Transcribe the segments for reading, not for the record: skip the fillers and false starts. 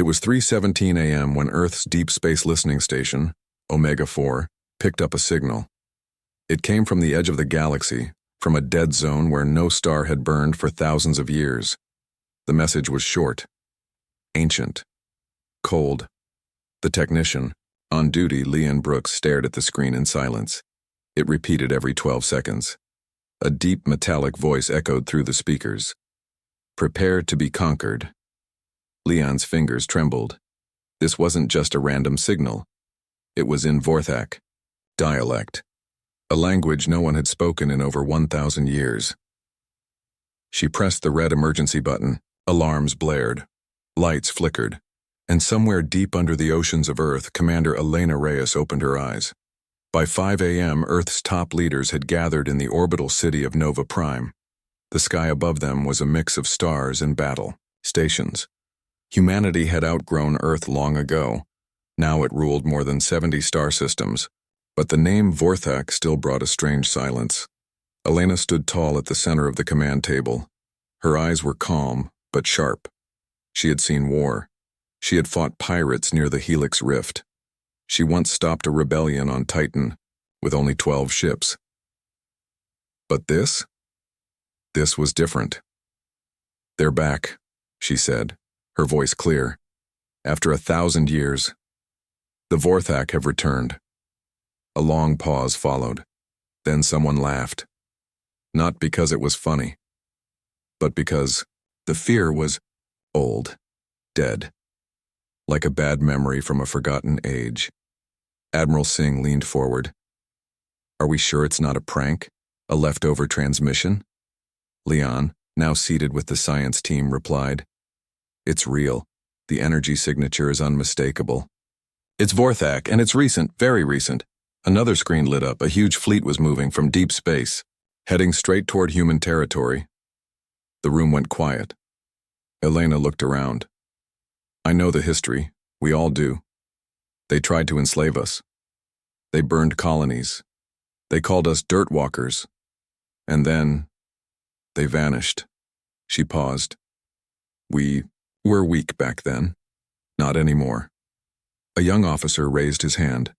It was 3:17 a.m. when Earth's Deep Space Listening Station, Omega-4, picked up a signal. It came from the edge of the galaxy, from a dead zone where no star had burned for thousands of years. The message was short, ancient, cold. The technician, on duty, Leon Brooks, stared at the screen in silence. It repeated every 12 seconds. A deep metallic voice echoed through the speakers. Prepare to be conquered. Leon's fingers trembled. This wasn't just a random signal. It was in Vorthak, dialect, a language no one had spoken in over 1,000 years. She pressed the red emergency button. Alarms blared. Lights flickered. And somewhere deep under the oceans of Earth, Commander Elena Reyes opened her eyes. By 5 a.m., Earth's top leaders had gathered in the orbital city of Nova Prime. The sky above them was a mix of stars and battle stations. Humanity had outgrown Earth long ago. Now it ruled more than 70 star systems. But the name Vorthak still brought a strange silence. Elena stood tall at the center of the command table. Her eyes were calm, but sharp. She had seen war. She had fought pirates near the Helix Rift. She once stopped a rebellion on Titan, with only 12 ships. But this was different. "They're back," she said, her voice clear. "After 1,000 years, the Vorthak have returned." A long pause followed. Then someone laughed. Not because it was funny, but because the fear was old, dead, like a bad memory from a forgotten age. Admiral Singh leaned forward. "Are we sure it's not a prank? A leftover transmission?" Leon, now seated with the science team, replied. "It's real. The energy signature is unmistakable. It's Vorthak, and it's recent, very recent." Another screen lit up. A huge fleet was moving from deep space, heading straight toward human territory. The room went quiet. Elena looked around. "I know the history. We all do. They tried to enslave us. They burned colonies. They called us dirt walkers. And then they vanished." She paused. "We were weak back then. Not anymore." A young officer raised his hand.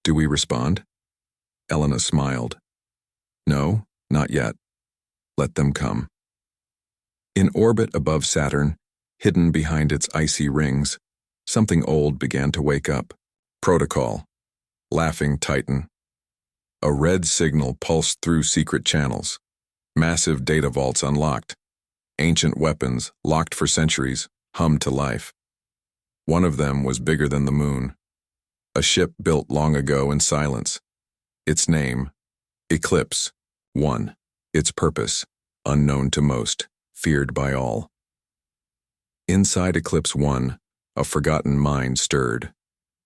"Do we respond?" Elena smiled. "No, not yet. Let them come." In orbit above Saturn, hidden behind its icy rings, something old began to wake up. Protocol. Laughing Titan. A red signal pulsed through secret channels. Massive data vaults unlocked. Ancient weapons, locked for centuries, hummed to life. One of them was bigger than the moon. A ship built long ago in silence. Its name, Eclipse 1. Its purpose, unknown to most, feared by all. Inside Eclipse 1, a forgotten mind stirred.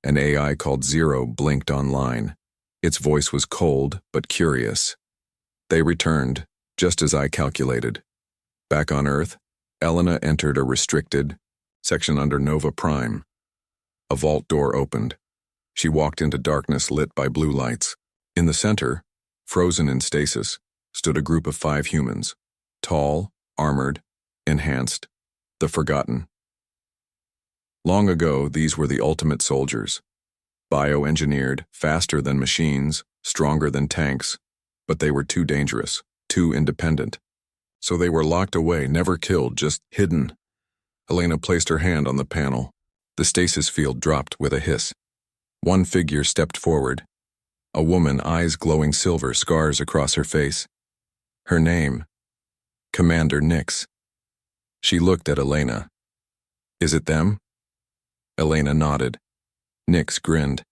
An AI called Zero blinked online. Its voice was cold but curious. They returned, just as I calculated. Back on Earth, Elena entered a restricted section under Nova Prime. A vault door opened. She walked into darkness lit by blue lights. In the center, frozen in stasis, stood a group of 5 humans. Tall, armored, enhanced, the forgotten. Long ago, these were the ultimate soldiers. Bioengineered, faster than machines, stronger than tanks, but they were too dangerous, too independent. So they were locked away, never killed, just hidden. Elena placed her hand on the panel. The stasis field dropped with a hiss. One figure stepped forward. A woman, eyes glowing silver, scars across her face. Her name, Commander Nix. She looked at Elena. "Is it them?" Elena nodded. Nix grinned.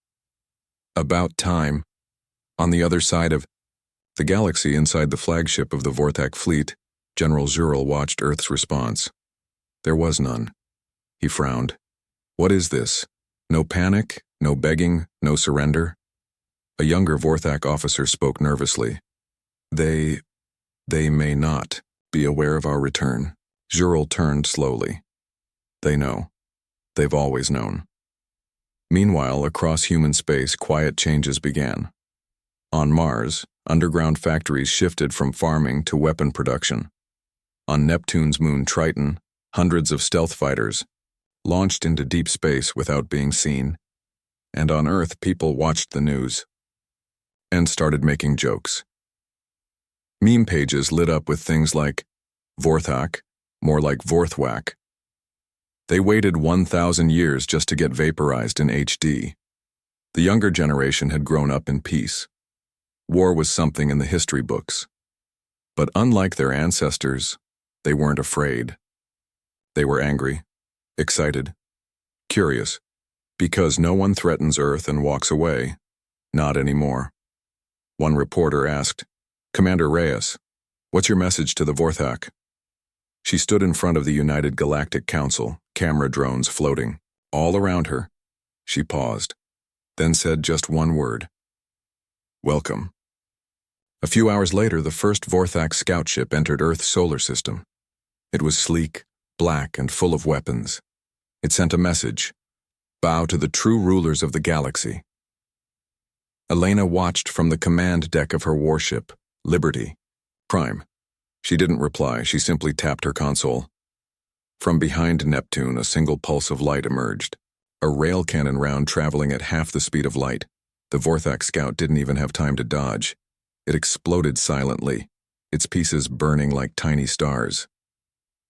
"About time." On the other side of the galaxy, inside the flagship of the Vorthak fleet, General Zurl watched Earth's response. There was none. He frowned. "What is this? No panic, no begging, no surrender?" A younger Vorthak officer spoke nervously. They may not be aware of our return." Zurl turned slowly. "They know. They've always known." Meanwhile, across human space, quiet changes began. On Mars, underground factories shifted from farming to weapon production. On Neptune's moon Triton, hundreds of stealth fighters, launched into deep space without being seen, and on Earth people watched the news and started making jokes. Meme pages lit up with things like Vorthak, more like Vorthwak. They waited 1,000 years just to get vaporized in HD. The younger generation had grown up in peace. War was something in the history books. But unlike their ancestors, they weren't afraid. They were angry, excited, curious, because no one threatens Earth and walks away. Not anymore. One reporter asked, "Commander Reyes, what's your message to the Vorthak?" She stood in front of the United Galactic Council, camera drones floating all around her. She paused, then said just one word: "Welcome." A few hours later, the first Vorthak scout ship entered Earth's solar system. It was sleek, black, and full of weapons. It sent a message: bow to the true rulers of the galaxy. Elena watched from the command deck of her warship, Liberty, Prime. She didn't reply, she simply tapped her console. From behind Neptune, a single pulse of light emerged. A rail cannon round traveling at half the speed of light. The Vorthak scout didn't even have time to dodge. It exploded silently, its pieces burning like tiny stars.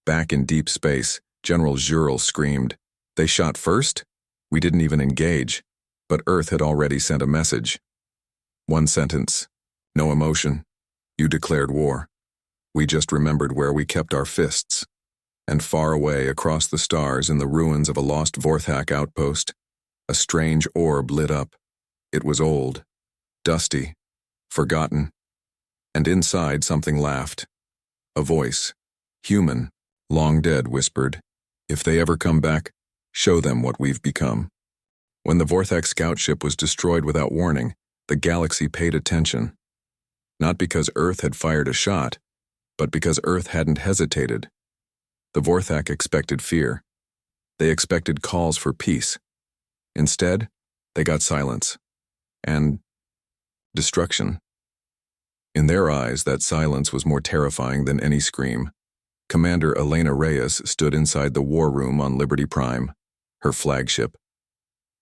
Back in deep space, General Jurel screamed, "They shot first? We didn't even engage." But Earth had already sent a message. One sentence, no emotion. "You declared war. We just remembered where we kept our fists." And far away across the stars in the ruins of a lost Vorthak outpost, a strange orb lit up. It was old, dusty, forgotten, and inside something laughed. A voice, human, long dead, whispered, "If they ever come back, show them what we've become." When the Vorthak scout ship was destroyed without warning, the galaxy paid attention. Not because Earth had fired a shot, but because Earth hadn't hesitated. The Vorthak expected fear. They expected calls for peace. Instead, they got silence. And destruction. In their eyes, that silence was more terrifying than any scream. Commander Elena Reyes stood inside the war room on Liberty Prime, her flagship.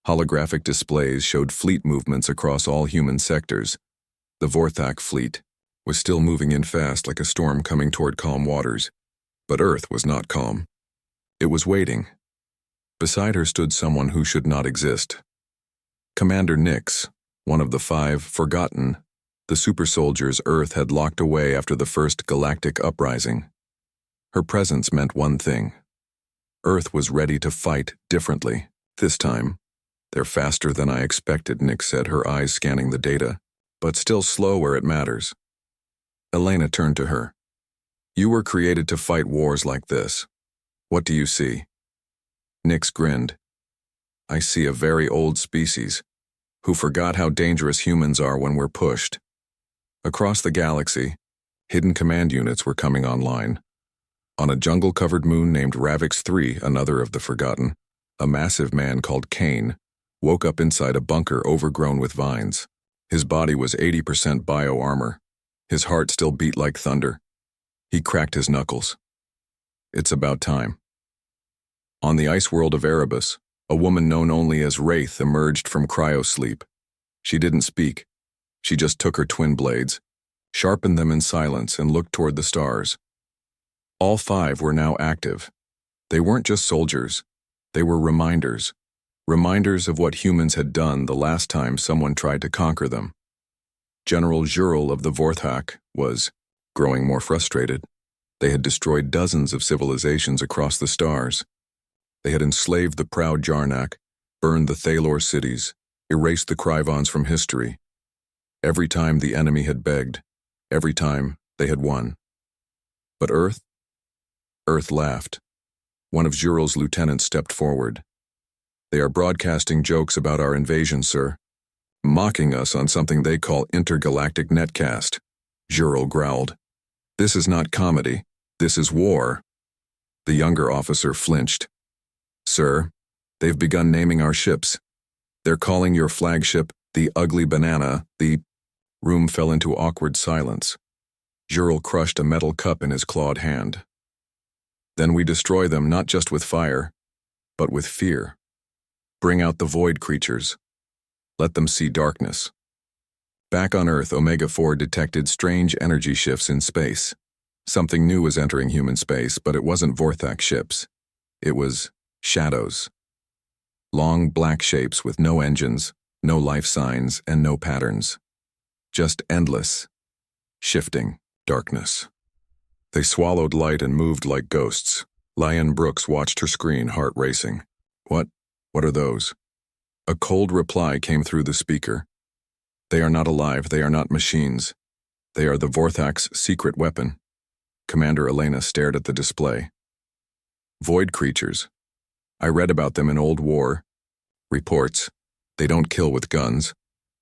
Holographic displays showed fleet movements across all human sectors. The Vorthak fleet was still moving in fast like a storm coming toward calm waters. But Earth was not calm. It was waiting. Beside her stood someone who should not exist. Commander Nix, one of the 5 forgotten, the super soldiers Earth had locked away after the first galactic uprising. Her presence meant one thing. Earth was ready to fight differently. This time, "They're faster than I expected," Nix said, her eyes scanning the data, "but still slow where it matters." Elena turned to her. "You were created to fight wars like this. What do you see?" Nix grinned. "I see a very old species, who forgot how dangerous humans are when we're pushed." Across the galaxy, hidden command units were coming online. On a jungle-covered moon named Ravix 3, another of the forgotten, a massive man called Kane woke up inside a bunker overgrown with vines. His body was 80% bio-armor. His heart still beat like thunder. He cracked his knuckles. "It's about time." On the ice world of Erebus, a woman known only as Wraith emerged from cryosleep. She didn't speak. She just took her twin blades, sharpened them in silence, and looked toward the stars. All 5 were now active. They weren't just soldiers. They were reminders. Reminders of what humans had done the last time someone tried to conquer them. General Jurel of the Vorthak was growing more frustrated. They had destroyed dozens of civilizations across the stars. They had enslaved the proud Jarnak, burned the Thalor cities, erased the Kryvons from history. Every time the enemy had begged, every time they had won. But Earth laughed. One of Jurel's lieutenants stepped forward. "They are broadcasting jokes about our invasion, sir. Mocking us on something they call intergalactic netcast." Jurel growled. "This is not comedy. This is war." The younger officer flinched. "Sir, they've begun naming our ships. They're calling your flagship the Ugly Banana, the—" Room fell into awkward silence. Jurel crushed a metal cup in his clawed hand. "Then we destroy them not just with fire. but with fear. Bring out the void creatures. Let them see darkness. Back on Earth, Omega-4 detected strange energy shifts in space. Something new was entering human space, but it wasn't Vorthak ships. It was shadows. Long black shapes with no engines, no life signs, and no patterns. Just endless, shifting darkness. They swallowed light and moved like ghosts. Lion Brooks watched her screen, heart racing. What are those? A cold reply came through the speaker. They are not alive, they are not machines. They are the Vorthak's secret weapon. Commander Elena stared at the display. Void creatures. I read about them in old war reports. They don't kill with guns.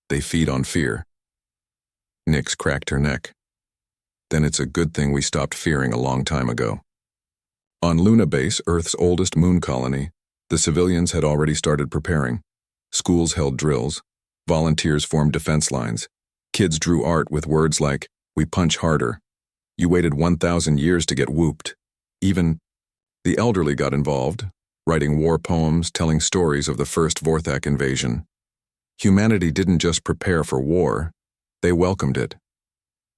They feed on fear. Nix cracked her neck. Then it's a good thing we stopped fearing a long time ago. On Luna Base, Earth's oldest moon colony, the civilians had already started preparing. Schools held drills. Volunteers formed defense lines. Kids drew art with words like, "We punch harder." You waited 1,000 years to get whooped. Even the elderly got involved, writing war poems, telling stories of the first Vorthak invasion. Humanity didn't just prepare for war, they welcomed it.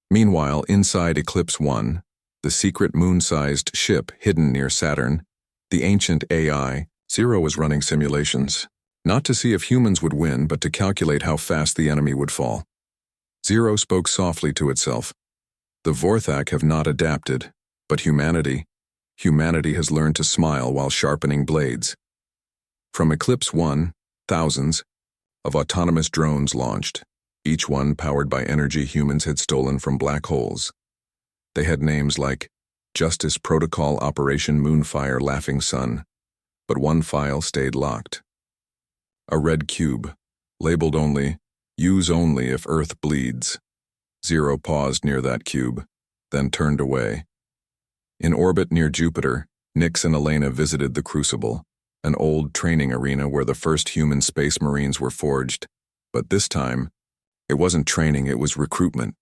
Meanwhile, inside Eclipse 1, the secret moon-sized ship hidden near Saturn, the ancient AI, Zero was running simulations, not to see if humans would win, but to calculate how fast the enemy would fall. Zero spoke softly to itself. The Vorthak have not adapted, but humanity has learned to smile while sharpening blades. From Eclipse 1, thousands of autonomous drones launched, each one powered by energy humans had stolen from black holes. They had names like Justice Protocol Operation Moonfire Laughing Sun, but one file stayed locked. A red cube, labeled only, "Use only if Earth bleeds." Zero paused near that cube, then turned away. In orbit near Jupiter, Nix and Elena visited the Crucible, an old training arena where the first human space marines were forged. But this time, it wasn't training, it was recruitment.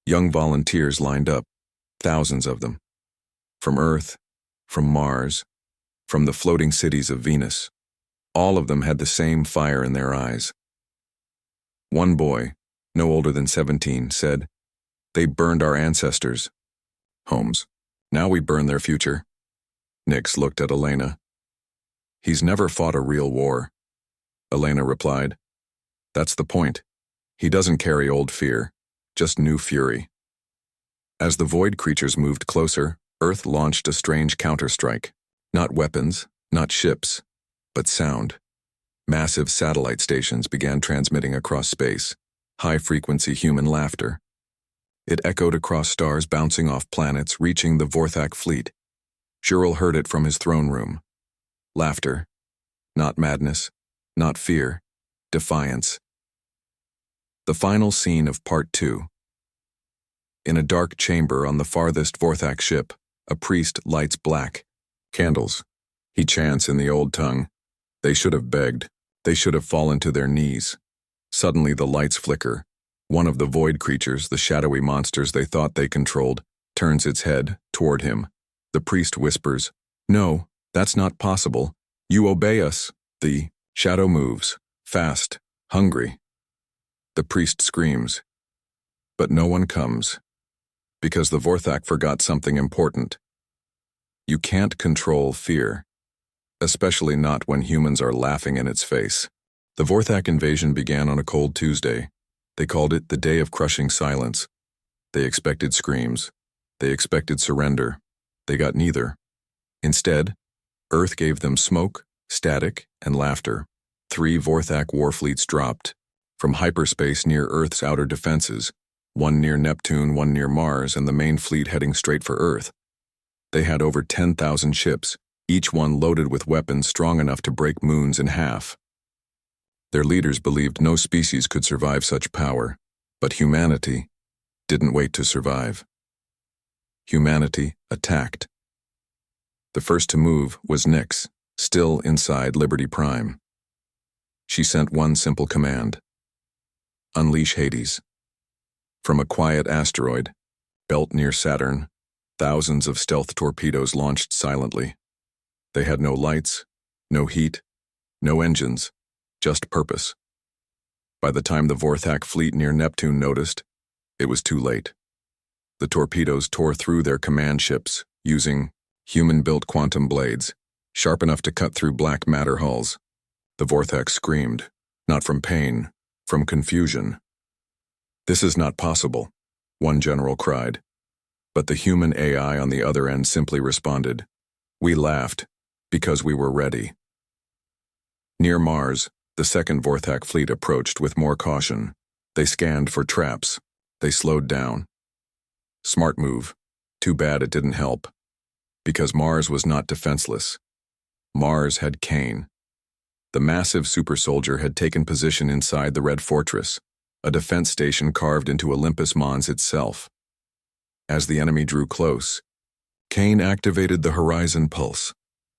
Young volunteers lined up, thousands of them. From Earth, from Mars, from the floating cities of Venus. All of them had the same fire in their eyes. One boy, no older than 17, said, "They burned our ancestors' homes. Now we burn their future." Nix looked at Elena. "He's never fought a real war." Elena replied, "That's the point. He doesn't carry old fear, just new fury." As the void creatures moved closer, Earth launched a strange counterstrike. Not weapons, not ships, but sound. Massive satellite stations began transmitting across space, high-frequency human laughter. It echoed across stars, bouncing off planets, reaching the Vorthak fleet. Juril heard it from his throne room. Laughter. Not madness, not fear, defiance. The final scene of Part 2. In a dark chamber on the farthest Vorthak ship, a priest lights black candles. He chants in the old tongue. They should have begged. They should have fallen to their knees. Suddenly the lights flicker. One of the void creatures, the shadowy monsters they thought they controlled, turns its head toward him. The priest whispers, "No, that's not possible. You obey us." The shadow moves, fast, hungry. The priest screams. But no one comes, because the Vorthak forgot something important. You can't control fear, especially not when humans are laughing in its face. The Vorthak invasion began on a cold Tuesday. They called it the Day of Crushing Silence. They expected screams. They expected surrender. They got neither. Instead, Earth gave them smoke, static, and laughter. 3 Vorthak warfleets dropped from hyperspace near Earth's outer defenses, one near Neptune, one near Mars, and the main fleet heading straight for Earth. They had over 10,000 ships, each one loaded with weapons strong enough to break moons in half. Their leaders believed no species could survive such power, but humanity didn't wait to survive. Humanity attacked. The first to move was Nix, still inside Liberty Prime. She sent one simple command: unleash Hades. From a quiet asteroid, belt near Saturn, thousands of stealth torpedoes launched silently. They had no lights, No heat, no engines, just purpose. By the time the Vorthak fleet near Neptune noticed, it was too late. The torpedoes tore through their command ships, using human-built quantum blades, sharp enough to cut through black matter hulls. The Vorthak screamed, not from pain, from confusion. "This is not possible," one general cried. But the human AI on the other end simply responded, "We laughed, because we were ready." Near Mars, the second Vorthak fleet approached with more caution. They scanned for traps. They slowed down. Smart move. Too bad it didn't help. Because Mars was not defenseless. Mars had Kane. The massive super soldier had taken position inside the Red Fortress, a defense station carved into Olympus Mons itself. As the enemy drew close, Kane activated the Horizon Pulse,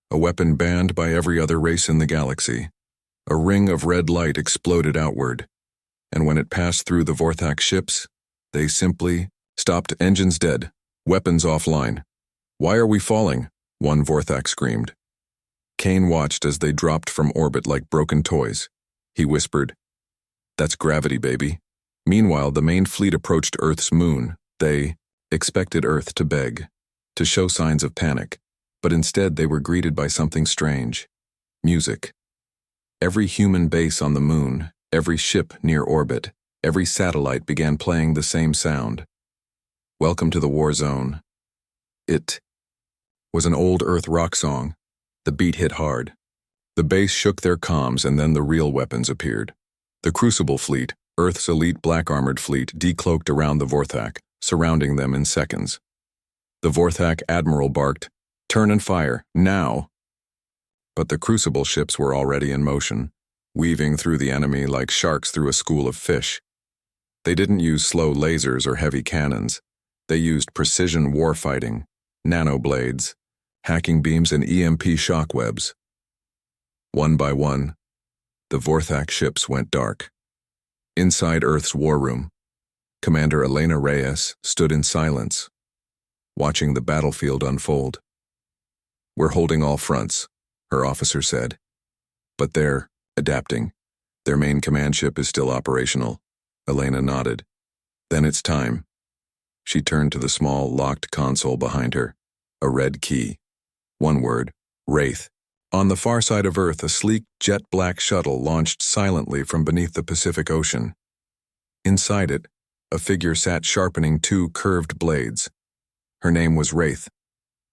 a weapon banned by every other race in the galaxy. A ring of red light exploded outward, and when it passed through the Vorthak ships, they simply stopped. "Engines dead, weapons offline. Why are we falling?" one Vorthak screamed. Kane watched as they dropped from orbit like broken toys. He whispered, "That's gravity, baby." Meanwhile, the main fleet approached Earth's moon. They expected Earth to beg, to show signs of panic, but instead they were greeted by something strange. Music. Every human base on the moon, every ship near orbit, every satellite began playing the same sound. "Welcome to the war zone." It was an old Earth rock song. The beat hit hard. The base shook their comms, and then the real weapons appeared. The Crucible fleet, Earth's elite black-armored fleet, decloaked around the Vorthak, surrounding them in seconds. The Vorthak admiral barked, "Turn and fire, now!" But the Crucible ships were already in motion, weaving through the enemy like sharks through a school of fish. They didn't use slow lasers or heavy cannons. They used precision warfighting, nanoblades, hacking beams, and EMP shockwebs. One by one, the Vorthak ships went dark. Inside Earth's war room, Commander Elena Reyes stood in silence, watching the battlefield unfold. "We're holding all fronts," her officer said. "But they're adapting. Their main command ship is still operational." Elena nodded. "Then it's time." She turned to the small, locked console behind her. A red key. One word, Wraith. On the far side of Earth, a sleek, jet-black shuttle launched silently from beneath the Pacific Ocean. Inside it, a figure sat sharpening two curved blades. Her name was Wraith,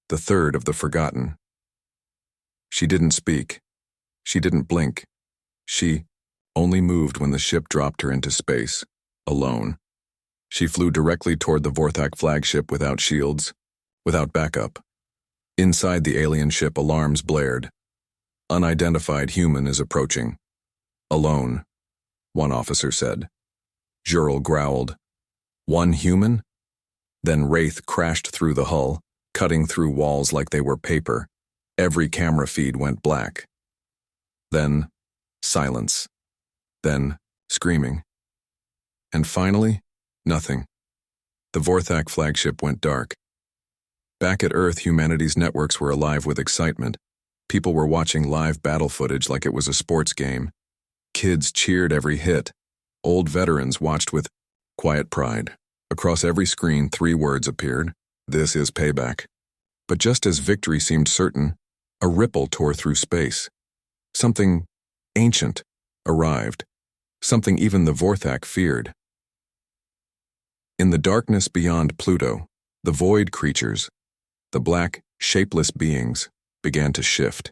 the third of the Forgotten. She didn't speak. She didn't blink. She only moved when the ship dropped her into space, alone. She flew directly toward the Vorthak flagship without shields, without backup. Inside the alien ship, alarms blared. "Unidentified human is approaching." "Alone," one officer said. Jurel growled. "One human?" Then Wraith crashed through the hull, cutting through walls like they were paper. Every camera feed went black. Then, silence. Then, screaming. And finally, nothing. The Vorthak flagship went dark. Back at Earth, humanity's networks were alive with excitement. People were watching live battle footage like it was a sports game. Kids cheered every hit. Old veterans watched with quiet pride. Across every screen, 3 words appeared: "This is payback." But just as victory seemed certain, a ripple tore through space. Something ancient arrived. Something even the Vorthak feared. In the darkness beyond Pluto, the void creatures, the black, shapeless beings, began to shift.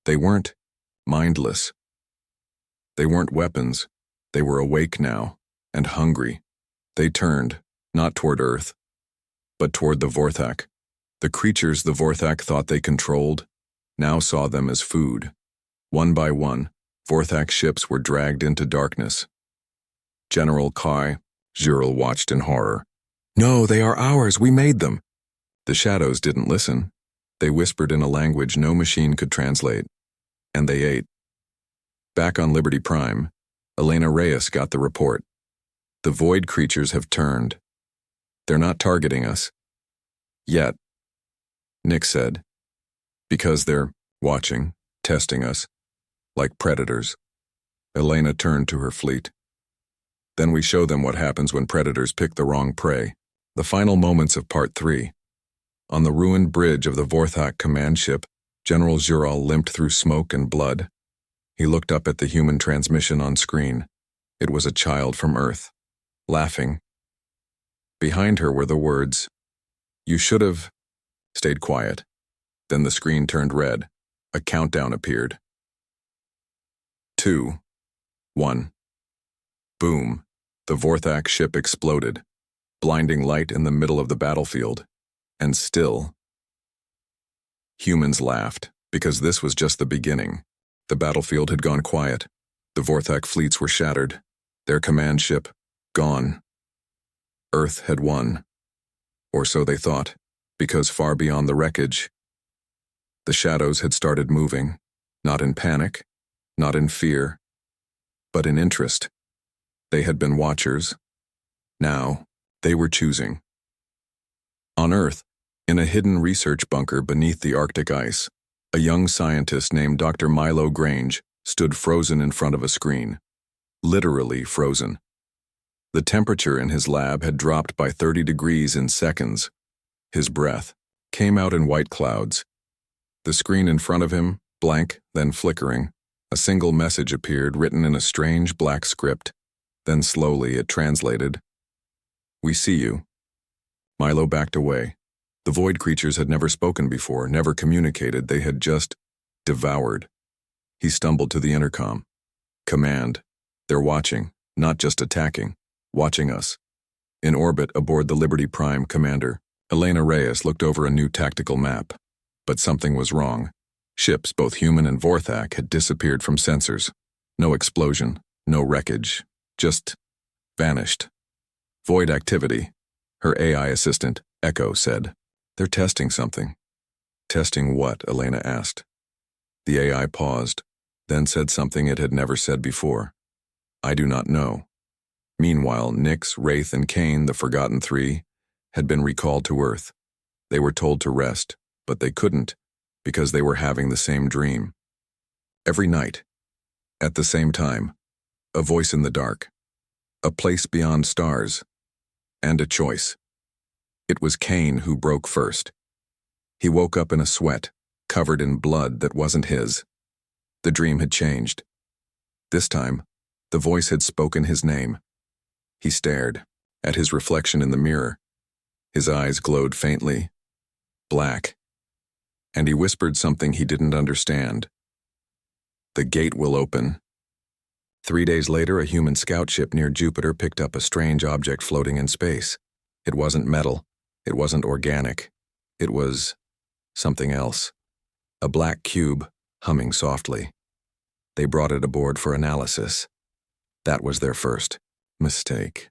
They weren't mindless. They weren't weapons. They were awake now, and hungry. They turned, not toward Earth, but toward the Vorthak. The creatures the Vorthak thought they controlled now saw them as food. One by one, Vorthak ships were dragged into darkness. General Kai, Jurel watched in horror. "No, they are ours. We made them." The shadows didn't listen. They whispered in a language no machine could translate. And they ate. Back on Liberty Prime, Elena Reyes got the report. "The void creatures have turned. They're not targeting us. Yet," Nick said. "Because they're watching, testing us, like predators. Elena turned to her fleet. Then we show them what happens when predators pick the wrong prey. The final moments of Part 3. On the ruined bridge of the Vorthak command ship, General Jural limped through smoke and blood. He looked up at the human transmission on screen. It was a child from Earth, laughing. Behind her were the words, "You should have stayed quiet." Then the screen turned red. A countdown appeared. 2, 1. Boom. The Vorthak ship exploded, blinding light in the middle of the battlefield. And still, humans laughed, because this was just the beginning. The battlefield had gone quiet. The Vorthak fleets were shattered. Their command ship, gone. Earth had won. Or so they thought, because far beyond the wreckage, the shadows had started moving, not in panic, not in fear, but in interest. They had been watchers. Now, they were choosing. On Earth, in a hidden research bunker beneath the Arctic ice, a young scientist named Dr. Milo Grange stood frozen in front of a screen. Literally frozen. The temperature in his lab had dropped by 30 degrees in seconds. His breath came out in white clouds. The screen in front of him, blank, then flickering. A single message appeared written in a strange black script. Then slowly it translated. "We see you." Milo backed away. The void creatures had never spoken before, never communicated, they had just devoured. He stumbled to the intercom. "Command. They're watching, not just attacking, watching us." In orbit aboard the Liberty Prime, Commander Elena Reyes looked over a new tactical map. But something was wrong. Ships, both human and Vorthak, had disappeared from sensors. No explosion, no wreckage, just vanished. "Void activity," her AI assistant, Echo, said. "They're testing something." "Testing what?" Elena asked. The AI paused, then said something it had never said before. "I do not know." Meanwhile, Nyx, Wraith, and Kane, the Forgotten Three, had been recalled to Earth. They were told to rest, but they couldn't, because they were having the same dream. Every night, at the same time, a voice in the dark, a place beyond stars, and a choice. It was Kane who broke first. He woke up in a sweat, covered in blood that wasn't his. The dream had changed. This time, the voice had spoken his name. He stared at his reflection in the mirror. His eyes glowed faintly, black, and he whispered something he didn't understand. "The gate will open." 3 days later, a human scout ship near Jupiter picked up a strange object floating in space. It wasn't metal. It wasn't organic. It was something else. A black cube, humming softly. They brought it aboard for analysis. That was their first mistake.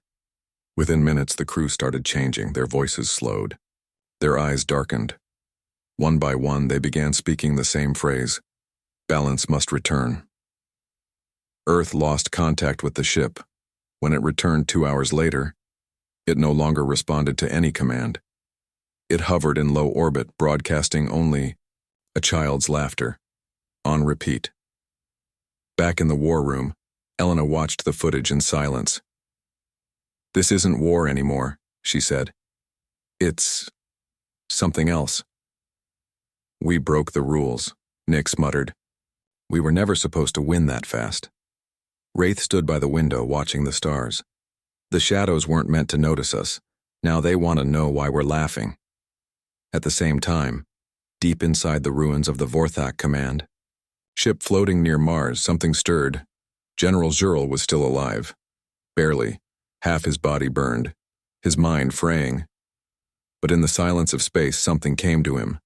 Within minutes, the crew started changing. Their voices slowed. Their eyes darkened. One by one, they began speaking the same phrase. "Balance must return." Earth lost contact with the ship. When it returned 2 hours later, it no longer responded to any command. It hovered in low orbit, broadcasting only a child's laughter, on repeat. Back in the war room, Elena watched the footage in silence. "This isn't war anymore," she said. "It's something else." "We broke the rules," Nyx muttered. "We were never supposed to win that fast." Wraith stood by the window watching the stars. "The shadows weren't meant to notice us. Now they want to know why we're laughing." At the same time, deep inside the ruins of the Vorthak command, ship floating near Mars, something stirred. General Jural was still alive. Barely, half his body burned, his mind fraying. But in the silence of space, something came to him.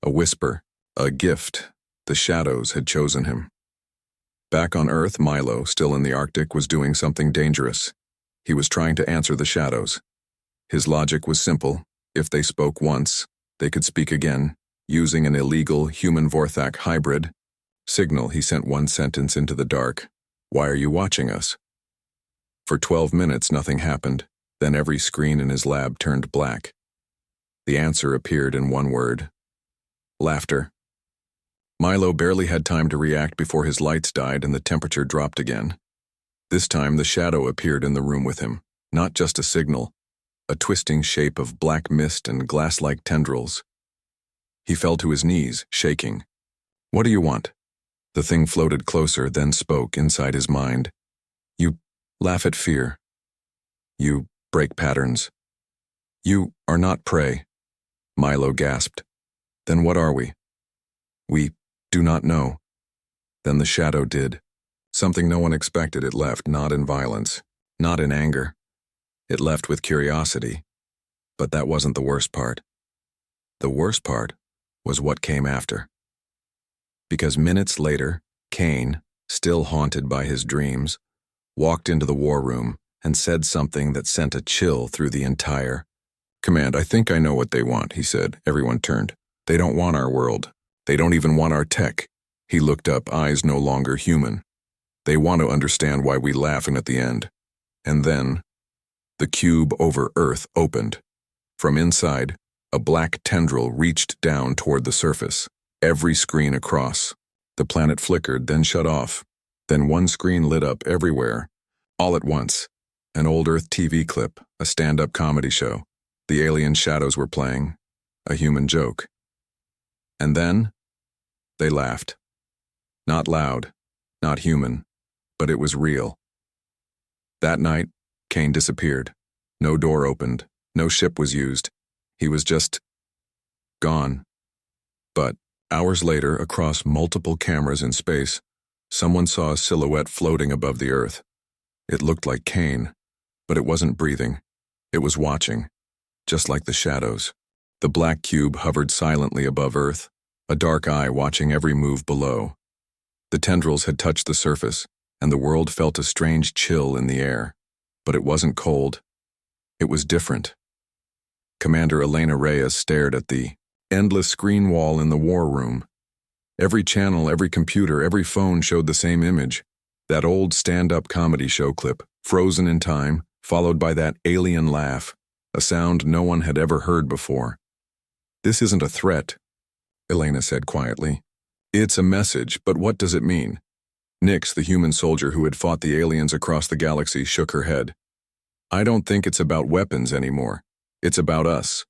A whisper, a gift. The shadows had chosen him. Back on Earth, Milo, still in the Arctic, was doing something dangerous. He was trying to answer the shadows. His logic was simple. If they spoke once, they could speak again, using an illegal human-Vorthak hybrid signal. He sent one sentence into the dark. "Why are you watching us?" For 12 minutes, nothing happened. Then every screen in his lab turned black. The answer appeared in one word: laughter. Milo barely had time to react before his lights died and the temperature dropped again. This time the shadow appeared in the room with him, not just a signal, a twisting shape of black mist and glass-like tendrils. He fell to his knees, shaking. "What do you want?" The thing floated closer, then spoke inside his mind. "You laugh at fear. You break patterns. You are not prey." Milo gasped. "Then what are we?" "We do not know." Then the shadow did. Something no one expected. It left, not in violence, not in anger. It left with curiosity. But that wasn't the worst part. The worst part was what came after. Because minutes later, Kane, still haunted by his dreams, walked into the war room and said something that sent a chill through the entire. "Command, I think I know what they want," he said. Everyone turned. "They don't want our world. They don't even want our tech." He looked up, eyes no longer human. "They want to understand why we laughing at the end." And then, the cube over Earth opened. From inside, a black tendril reached down toward the surface. Every screen across. The planet flickered, then shut off. Then one screen lit up everywhere. All at once. An old Earth TV clip, a stand-up comedy show. The alien shadows were playing. A human joke. And then, they laughed. Not loud, not human, but it was real. That night, Kane disappeared. No door opened. No ship was used. He was just gone. But hours later, across multiple cameras in space, someone saw a silhouette floating above the Earth. It looked like Kane, but it wasn't breathing. It was watching, just like the shadows. The black cube hovered silently above Earth, a dark eye watching every move below. The tendrils had touched the surface, and the world felt a strange chill in the air. But it wasn't cold. It was different. Commander Elena Reyes stared at the endless screen wall in the war room. Every channel, every computer, every phone showed the same image. That old stand-up comedy show clip, frozen in time, followed by that alien laugh, a sound no one had ever heard before. "This isn't a threat," Elena said quietly. "It's a message, but what does it mean?" Nix, the human soldier who had fought the aliens across the galaxy, shook her head. "I don't think it's about weapons anymore. It's about us."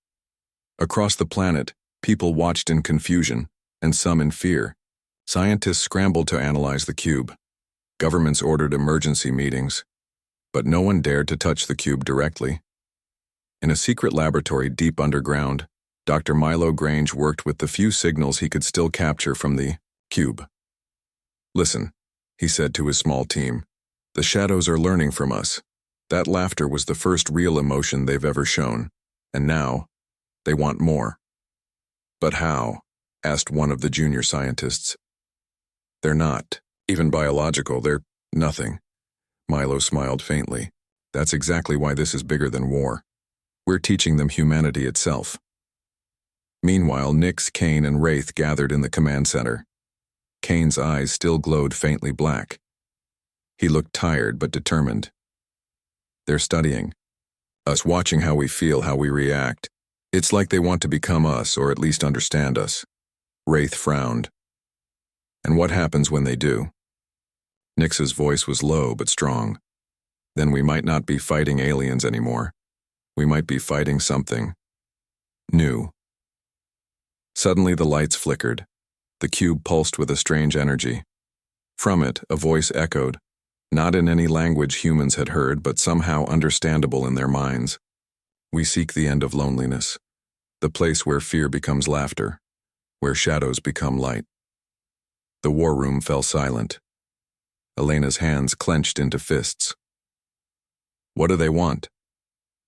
Across the planet, people watched in confusion, and some in fear. Scientists scrambled to analyze the cube. Governments ordered emergency meetings. But no one dared to touch the cube directly. In a secret laboratory deep underground, Dr. Milo Grange worked with the few signals he could still capture from the cube. "Listen," he said to his small team. "The shadows are learning from us. That laughter was the first real emotion they've ever shown. And now, they want more." "But how?" asked one of the junior scientists. "They're not. Even biological, they're nothing." Milo smiled faintly. "That's exactly why this is bigger than war. We're teaching them humanity itself." Meanwhile, Nix, Kane, and Wraith gathered in the command center. Kane's eyes still glowed faintly black. He looked tired but determined. "They're studying us, watching how we feel, how we react. It's like they want to become us, or at least understand us." Wraith frowned. "And what happens when they do?" Nix's voice was low but strong. "Then we might not be fighting aliens anymore. We might be fighting something new." Suddenly the lights flickered. The cube pulsed with a strange energy. From it, a voice echoed, not in any language humans had heard, but somehow understandable in their minds. "We seek the end of loneliness, the place where fear becomes laughter, where shadows become light." The war room fell silent. Elena's hands clenched into fists. "What do they want?"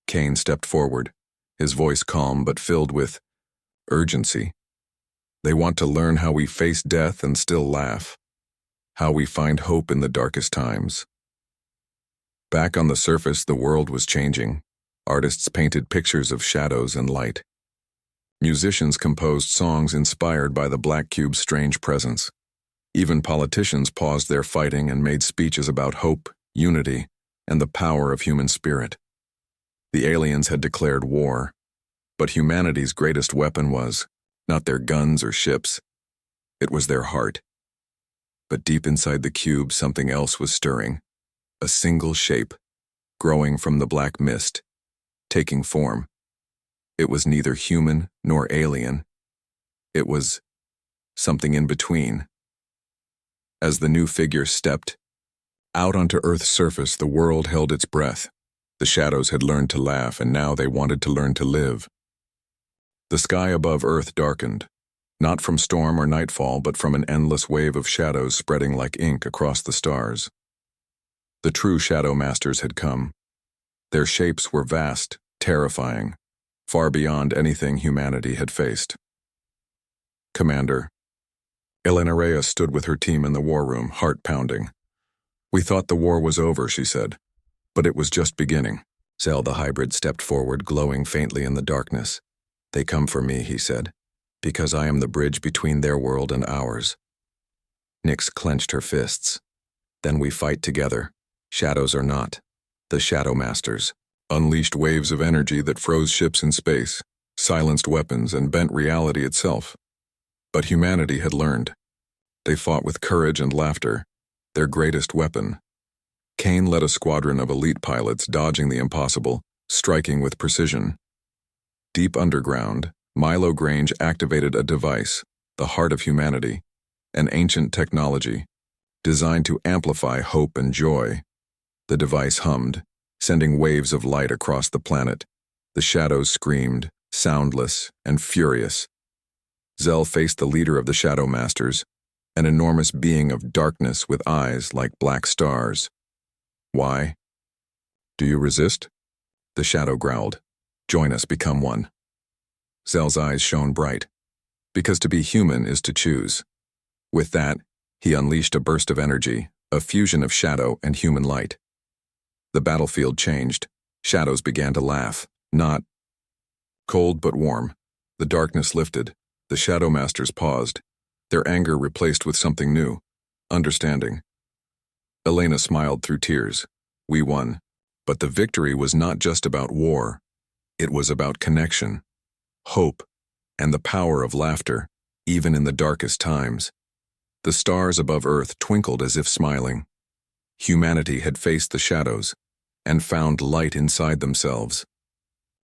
Kane stepped forward, his voice calm but filled with urgency. "They want to learn how we face death and still laugh, how we find hope in the darkest times." Back on the surface, the world was changing. Artists painted pictures of shadows and light. Musicians composed songs inspired by the Black Cube's strange presence. Even politicians paused their fighting and made speeches about hope, unity, and the power of human spirit. The aliens had declared war, but humanity's greatest weapon was not their guns or ships. It was their heart. But deep inside the cube, something else was stirring. A single shape, growing from the black mist, taking form. It was neither human nor alien. It was something in between. As the new figure stepped out onto Earth's surface, the world held its breath. The shadows had learned to laugh, and now they wanted to learn to live. The sky above Earth darkened, not from storm or nightfall, but from an endless wave of shadows spreading like ink across the stars. The true Shadow Masters had come. Their shapes were vast, terrifying, far beyond anything humanity had faced. Commander. Elena Reyes stood with her team in the war room, heart pounding. "We thought the war was over," she said, "but it was just beginning." Zell the hybrid stepped forward, glowing faintly in the darkness. "They come for me," he said, "because I am the bridge between their world and ours." Nyx clenched her fists. "Then we fight together. Shadows or not. The Shadow Masters." Unleashed waves of energy that froze ships in space, silenced weapons, and bent reality itself. But humanity had learned. They fought with courage and laughter, their greatest weapon. Kane led a squadron of elite pilots, dodging the impossible, striking with precision. Deep underground, Milo Grange activated a device, the heart of humanity, an ancient technology, designed to amplify hope and joy. The device hummed, sending waves of light across the planet. The shadows screamed, soundless and furious. Zell faced the leader of the Shadow Masters, an enormous being of darkness with eyes like black stars. "Why? Do you resist?" The shadow growled. "Join us, become one." Zell's eyes shone bright. "Because to be human is to choose." With that, he unleashed a burst of energy, a fusion of shadow and human light. The battlefield changed. Shadows began to laugh, not cold but warm. The darkness lifted. The Shadow Masters paused, their anger replaced with something new, understanding. Elena smiled through tears. "We won. But the victory was not just about war. It was about connection, hope, and the power of laughter, even in the darkest times." The stars above Earth twinkled as if smiling. Humanity had faced the shadows and found light inside themselves.